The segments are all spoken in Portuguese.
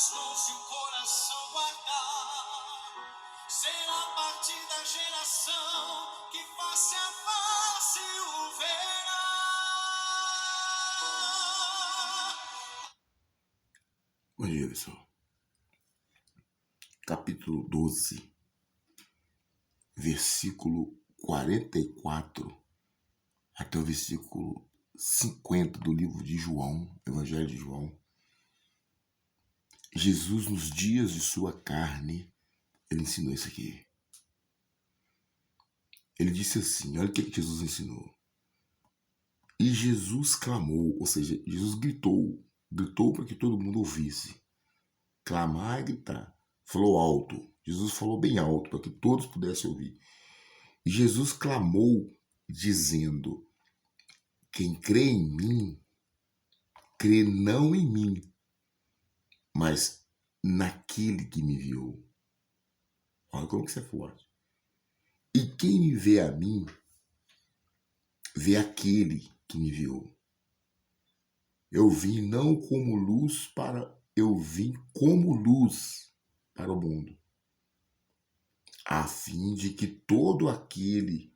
mais longe o coração guardar, será parte da geração que face a face o verá. Bom dia, pessoal. Capítulo 12, versículo 44 até o versículo 50 do livro de João, Evangelho de João. Jesus, nos dias de sua carne, ele ensinou isso aqui. Ele disse assim, olha o que Jesus ensinou. E Jesus clamou, ou seja, Jesus gritou para que todo mundo ouvisse. Clamar é gritar. Falou alto. Jesus falou bem alto para que todos pudessem ouvir. E Jesus clamou, dizendo: quem crê em mim, crê não em mim, mas naquele que me enviou. Olha como que isso é forte. E quem me vê a mim, vê aquele que me enviou. Eu vim como luz para o mundo, a fim de que todo aquele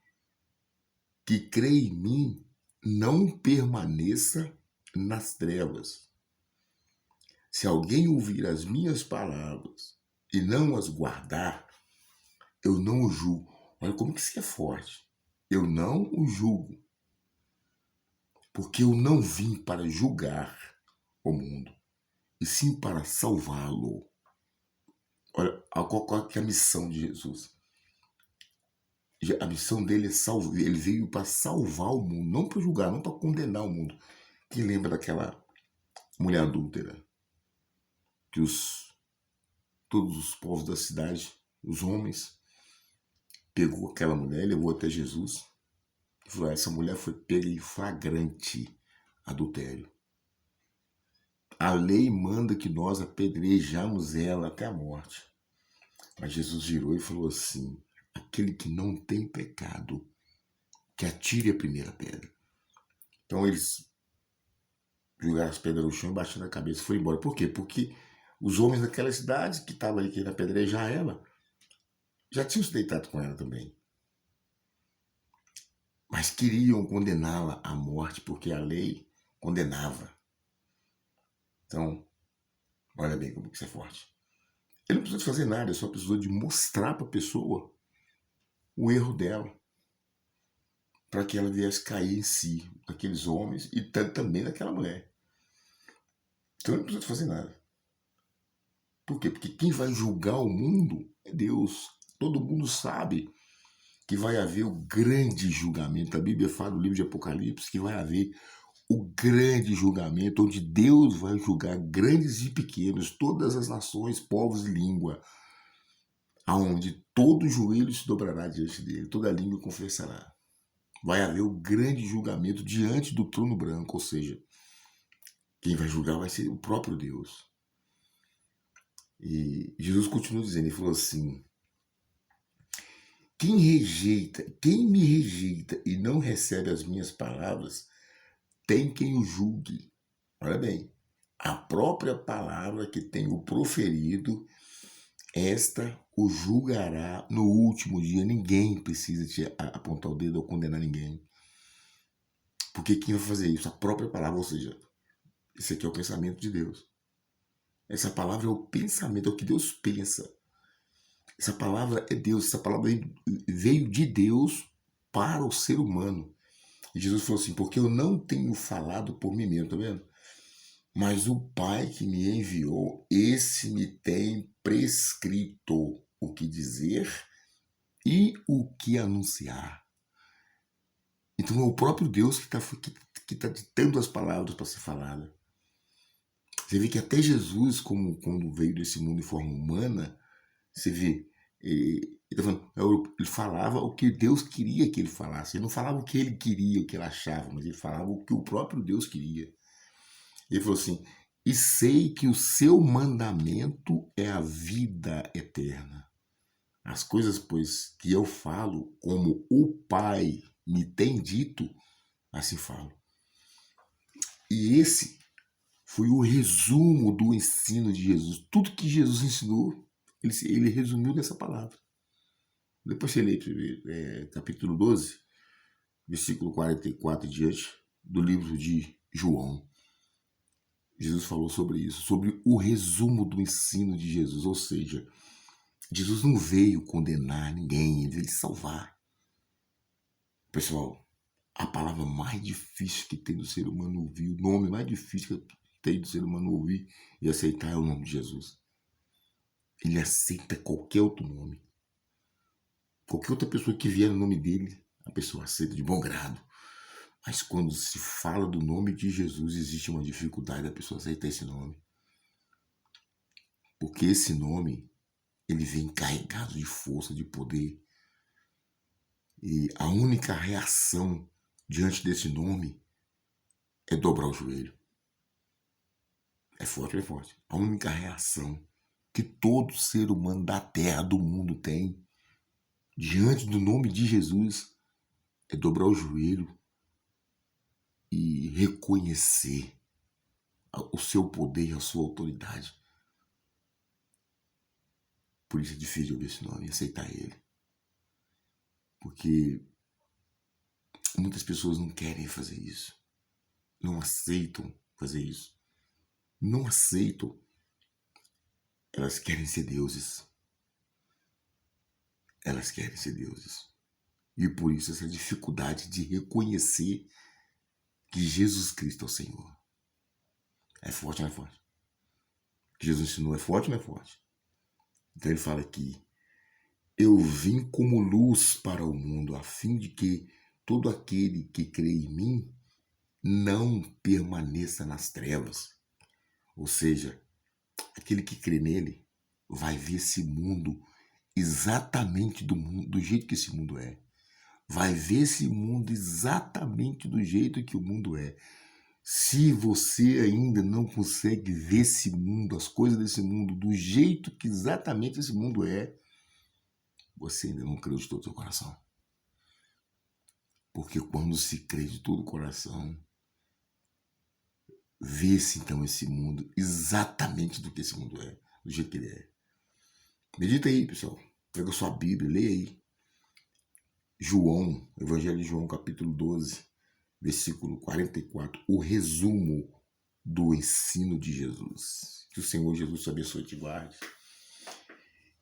que crê em mim não permaneça nas trevas. Se alguém ouvir as minhas palavras e não as guardar, eu não o julgo. Olha como que isso é forte. Eu não o julgo, porque eu não vim para julgar o mundo, e sim para salvá-lo. Olha qual é a missão de Jesus. A missão dele é salvar. Ele veio para salvar o mundo, não para julgar, não para condenar o mundo. Quem lembra daquela mulher adúltera? Que todos os povos da cidade, os homens, pegou aquela mulher, levou até Jesus e falou: essa mulher foi pega em flagrante adultério. A lei manda que nós apedrejamos ela até a morte. Mas Jesus girou e falou assim: aquele que não tem pecado, que atire a primeira pedra. Então eles jogaram as pedras no chão, baixando a cabeça e foram embora. Por quê? Porque os homens daquela cidade que estavam ali querendo apedrejar ela, já tinham se deitado com ela também. Mas queriam condená-la à morte, porque a lei condenava. Então, olha bem como que isso é forte. Ele não precisou de fazer nada, ele só precisou de mostrar para a pessoa o erro dela, para que ela viesse cair em si, daqueles homens e também daquela mulher. Então ele não precisa de fazer nada. Por quê? Porque quem vai julgar o mundo é Deus. Todo mundo sabe que vai haver o grande julgamento. A Bíblia fala no livro de Apocalipse que vai haver o grande julgamento, onde Deus vai julgar grandes e pequenos, todas as nações, povos e língua, aonde todo joelho se dobrará diante dele, toda língua confessará. Vai haver o grande julgamento diante do trono branco, ou seja, quem vai julgar vai ser o próprio Deus. E Jesus continua dizendo, ele falou assim: quem me rejeita e não recebe as minhas palavras, tem quem o julgue. Olha bem, a própria palavra que tenho proferido, esta o julgará no último dia. Ninguém precisa te apontar o dedo ou condenar ninguém. Porque quem vai fazer isso? A própria palavra, ou seja, esse aqui é o pensamento de Deus. Essa palavra é o pensamento, é o que Deus pensa. Essa palavra é Deus, essa palavra veio de Deus para o ser humano. E Jesus falou assim: porque eu não tenho falado por mim mesmo, tá vendo? Mas o Pai que me enviou, esse me tem prescrito o que dizer e o que anunciar. Então é o próprio Deus que tá ditando as palavras para ser falada. Você vê que até Jesus, quando veio desse mundo em forma humana, você vê, ele falava o que Deus queria que ele falasse. Ele não falava o que ele queria, o que ele achava, mas ele falava o que o próprio Deus queria. Ele falou assim: e sei que o seu mandamento é a vida eterna. As coisas, pois, que eu falo, como o Pai me tem dito, assim falo. E esse Foi o resumo do ensino de Jesus. Tudo que Jesus ensinou, ele resumiu nessa palavra. Depois você lê capítulo 12, versículo 44 e diante, do livro de João. Jesus falou sobre isso, sobre o resumo do ensino de Jesus. Ou seja, Jesus não veio condenar ninguém, ele veio salvar. Pessoal, a palavra mais difícil que tem do ser humano ouvir, o nome mais difícil que tem do ser humano ouvir e aceitar é o nome de Jesus. Ele aceita qualquer outro nome. Qualquer outra pessoa que vier no nome dele, a pessoa aceita de bom grado. Mas quando se fala do nome de Jesus, existe uma dificuldade da pessoa aceitar esse nome. Porque esse nome, ele vem carregado de força, de poder. E a única reação diante desse nome é dobrar o joelho. É forte, é forte. A única reação que todo ser humano da terra, do mundo tem, diante do nome de Jesus, é dobrar o joelho e reconhecer o seu poder e a sua autoridade. Por isso é difícil ouvir esse nome e aceitar ele. Porque muitas pessoas não querem fazer isso. Não aceitam fazer isso. Não aceitam. Elas querem ser deuses. Elas querem ser deuses. E por isso essa dificuldade de reconhecer que Jesus Cristo é o Senhor. É forte ou não é forte? O que Jesus ensinou é forte ou não é forte? Então ele fala aqui: eu vim como luz para o mundo, a fim de que todo aquele que crê em mim não permaneça nas trevas. Ou seja, aquele que crê nele vai ver esse mundo exatamente do jeito que esse mundo é. Vai ver esse mundo exatamente do jeito que o mundo é. Se você ainda não consegue ver esse mundo, as coisas desse mundo, do jeito que exatamente esse mundo é, você ainda não creu de todo o seu coração. Porque quando se crê de todo o coração, vê-se então esse mundo exatamente do que esse mundo é, do jeito que ele é. Medita aí, pessoal. Pega a sua Bíblia, leia aí. João, Evangelho de João, capítulo 12, versículo 44. O resumo do ensino de Jesus. Que o Senhor Jesus te abençoe e te guarde.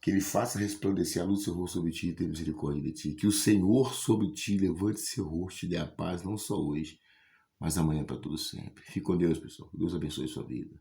Que ele faça resplandecer a luz do seu rosto sobre ti e tenha misericórdia de ti. Que o Senhor sobre ti levante seu rosto e dê a paz, não só hoje, mas amanhã para todo sempre. Fique com Deus, pessoal. Deus abençoe sua vida.